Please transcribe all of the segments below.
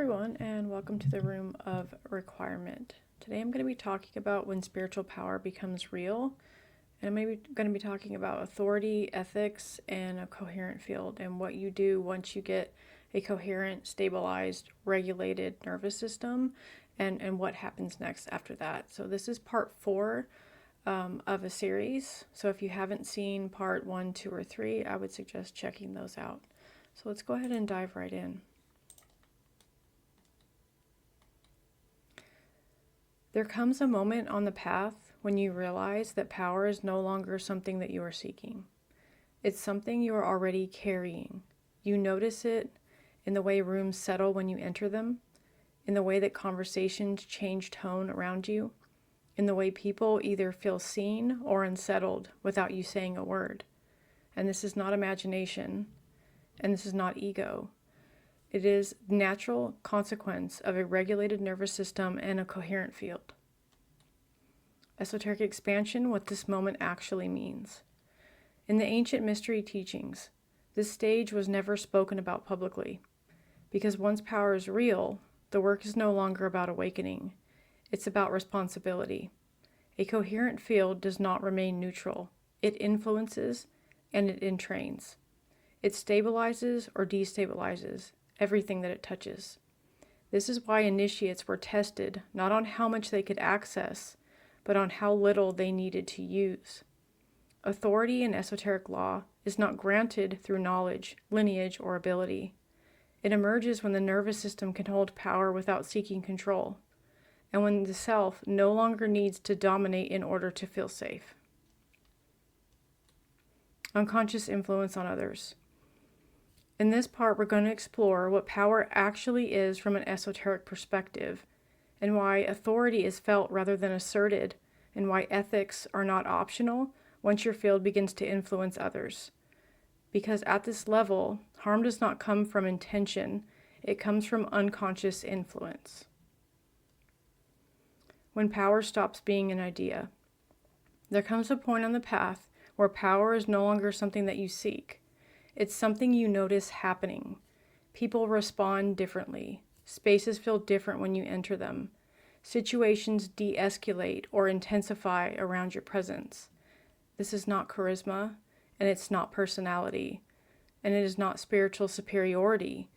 everyone, and welcome to the Room of Requirement. Today I'm going to be talking about when spiritual power becomes real, and I'm going to be talking about authority, ethics, and a coherent field, and what you do once you get a coherent, stabilized, regulated nervous system, and what happens next after that. So this is part 4 of a series. So if you haven't seen part 1, 2, or 3, I would suggest checking those out. So let's go ahead and dive right in. There comes a moment on the path when you realize that power is no longer something that you are seeking. It's something you are already carrying. You notice it in the way rooms settle when you enter them, in the way that conversations change tone around you, in the way people either feel seen or unsettled without you saying a word. And this is not imagination, and this is not ego. It is natural consequence of a regulated nervous system and a coherent field. Esoteric expansion, what this moment actually means. In the ancient mystery teachings, this stage was never spoken about publicly, because once power is real, the work is no longer about awakening. It's about responsibility. A coherent field does not remain neutral. It influences and it entrains. It stabilizes or destabilizes everything that it touches. This is why initiates were tested not on how much they could access, but on how little they needed to use. Authority in esoteric law is not granted through knowledge, lineage, or ability. It emerges when the nervous system can hold power without seeking control, and when the self no longer needs to dominate in order to feel safe. Unconscious influence on others. In this part, we're going to explore what power actually is from an esoteric perspective, and why authority is felt rather than asserted, and why ethics are not optional once your field begins to influence others. Because at this level, harm does not come from intention, it comes from unconscious influence. When power stops being an idea. There comes a point on the path where power is no longer something that you seek. It's something you notice happening. People respond differently. Spaces feel different when you enter them. Situations de-escalate or intensify around your presence. This is not charisma, and it's not personality, and it is not spiritual superiority.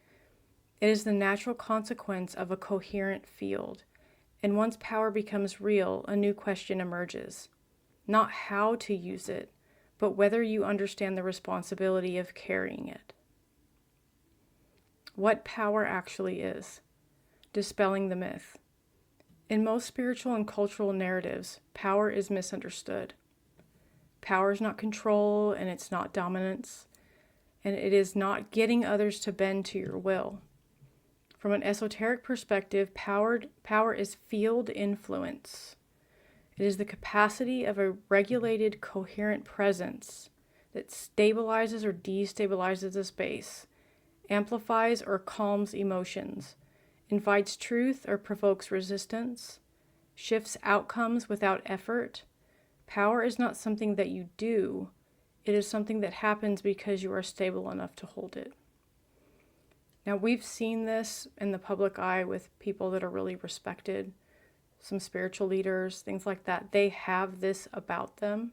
It is the natural consequence of a coherent field. And once power becomes real, a new question emerges. Not how to use it, but whether you understand the responsibility of carrying it. What power actually is. Dispelling the myth. In most spiritual and cultural narratives, power is misunderstood. Power is not control, and it's not dominance, and it is not getting others to bend to your will. From an esoteric perspective, power is field influence. It is the capacity of a regulated, coherent presence that stabilizes or destabilizes a space, amplifies or calms emotions, invites truth or provokes resistance, shifts outcomes without effort. Power is not something that you do, it is something that happens because you are stable enough to hold it. Now, we've seen this in the public eye with people that are really respected, some spiritual leaders, things like that. They have this about them.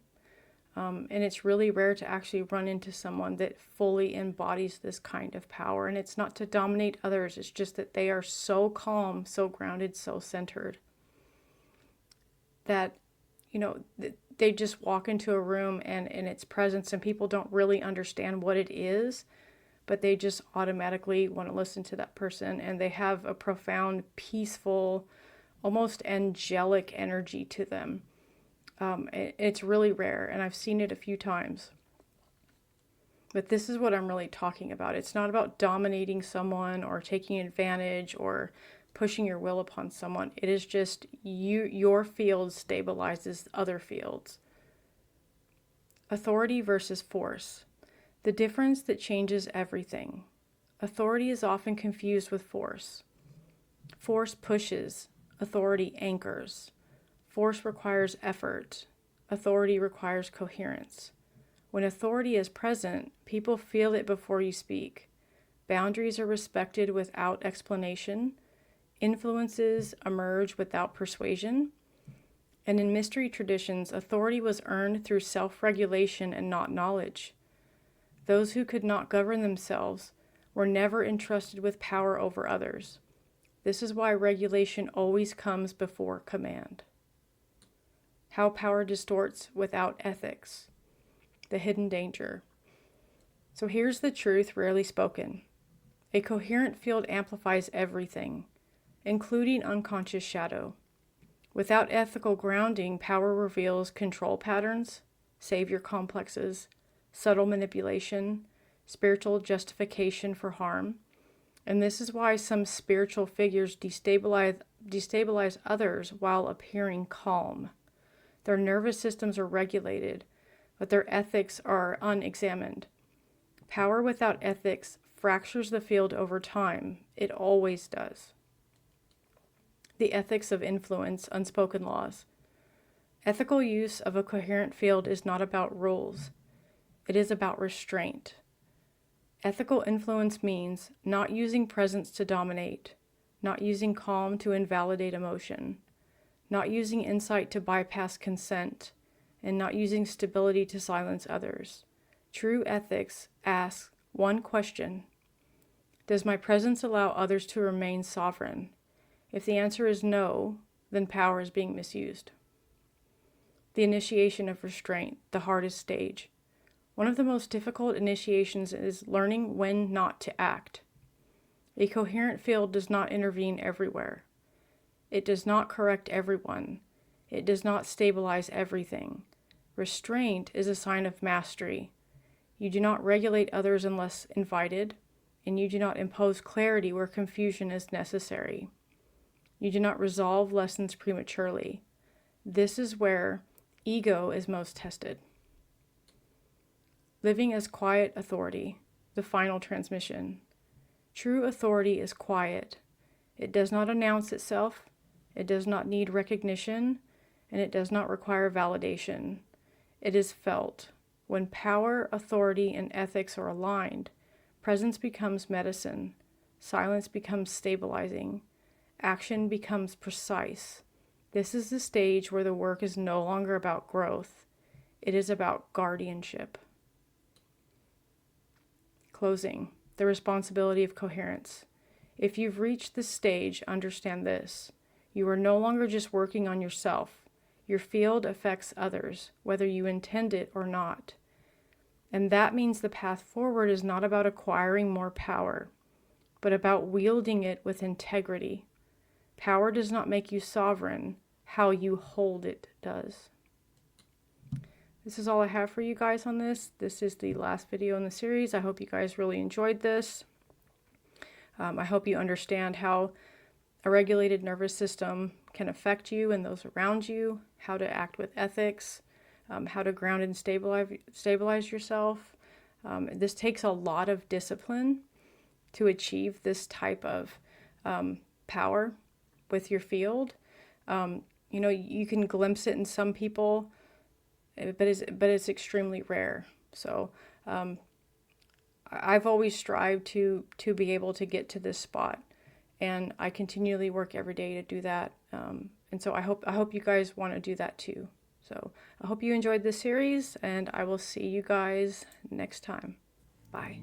And it's really rare to actually run into someone that fully embodies this kind of power. And it's not to dominate others. It's just that they are so calm, so grounded, so centered that, they just walk into a room and in its presence, and people don't really understand what it is, but they just automatically want to listen to that person. And they have a profound, peaceful, almost angelic energy to them. It's really rare, and I've seen it a few times. But this is what I'm really talking about. It's not about dominating someone or taking advantage or pushing your will upon someone. It is just your field stabilizes other fields. Authority versus force. The difference that changes everything. Authority is often confused with force. Force pushes. Authority anchors. Force requires effort. Authority requires coherence. When authority is present, people feel it before you speak. Boundaries are respected without explanation. Influences emerge without persuasion. And in mystery traditions, authority was earned through self-regulation and not knowledge. Those who could not govern themselves were never entrusted with power over others. This is why regulation always comes before command. How power distorts without ethics. The hidden danger. So here's the truth rarely spoken. A coherent field amplifies everything, including unconscious shadow. Without ethical grounding, power reveals control patterns, savior complexes, subtle manipulation, spiritual justification for harm. And this is why some spiritual figures destabilize others while appearing calm. Their nervous systems are regulated, but their ethics are unexamined. Power without ethics fractures the field over time. It always does. The ethics of influence, unspoken laws. Ethical use of a coherent field is not about rules. It is about restraint. Ethical influence means not using presence to dominate, not using calm to invalidate emotion, not using insight to bypass consent, and not using stability to silence others. True ethics asks one question: does my presence allow others to remain sovereign? If the answer is no, then power is being misused. The initiation of restraint, the hardest stage. One of the most difficult initiations is learning when not to act. A coherent field does not intervene everywhere. It does not correct everyone. It does not stabilize everything. Restraint is a sign of mastery. You do not regulate others unless invited, and you do not impose clarity where confusion is necessary. You do not resolve lessons prematurely. This is where ego is most tested. Living as quiet authority, the final transmission. True authority is quiet. It does not announce itself. It does not need recognition, and it does not require validation. It is felt. When power, authority, and ethics are aligned, presence becomes medicine. Silence becomes stabilizing. Action becomes precise. This is the stage where the work is no longer about growth. It is about guardianship. Closing. The responsibility of coherence. If you've reached this stage, understand this. You are no longer just working on yourself. Your field affects others, whether you intend it or not. And that means the path forward is not about acquiring more power, but about wielding it with integrity. Power does not make you sovereign. How you hold it does. This is all I have for you guys on this. This is the last video in the series. I hope you guys really enjoyed this. I hope you understand how a regulated nervous system can affect you and those around you, how to act with ethics, how to ground and stabilize yourself. This takes a lot of discipline to achieve this type of power with your field. You can glimpse it in some people, but it's extremely rare. So I've always strived to be able to get to this spot, and I continually work every day to do that. And so I hope you guys want to do that too. So I hope you enjoyed this series, and I will see you guys next time. Bye.